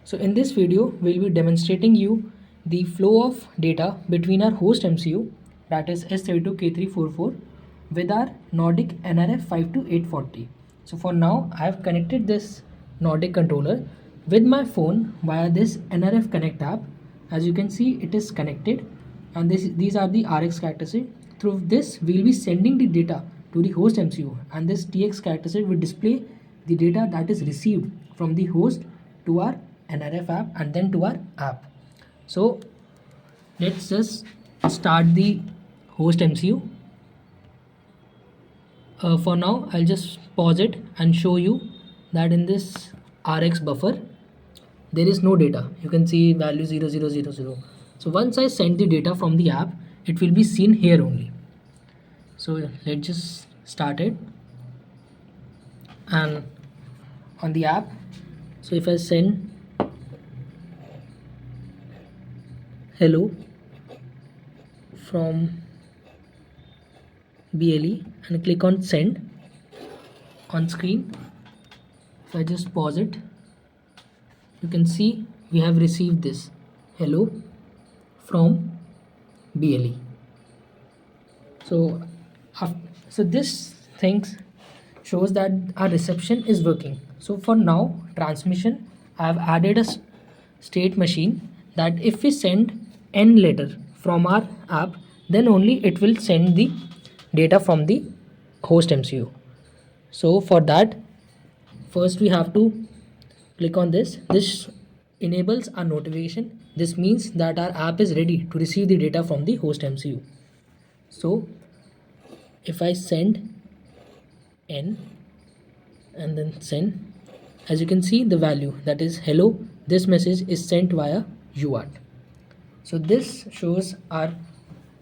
So in this video, we'll be demonstrating you the flow of data between our host MCU, that is S32K344, with our Nordic nRF52840. So for now, I have connected this Nordic controller with my phone via this nRF Connect app. As you can see, it is connected, and these are the RX characteristics. Through this, we'll be sending the data to the host MCU, and this TX characteristic will display the data that is received from the host to our nRF app and then to our app. So let's just start the host MCU. For now, I'll just pause it and show you that in this RX buffer there is no data. You can see value 0000. So once I send the data from the app, it will be seen here only. So let's just start it. And on the app, so if I send hello from BLE and click on send on screen, if I just pause it, you can see we have received this hello from BLE. So this things shows that our reception is working. So for now, transmission, I have added a state machine that if we send n letter from our app, then only it will send the data from the host MCU. So for that, first we have to click on this. This enables a notification. This means that our app is ready to receive the data from the host MCU. So if I send n and then send, as you can see the value that is hello, this message is sent via UART. So this shows our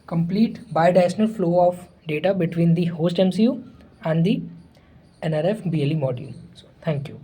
complete bidirectional flow of data between the host MCU and the nRF BLE module. So thank you.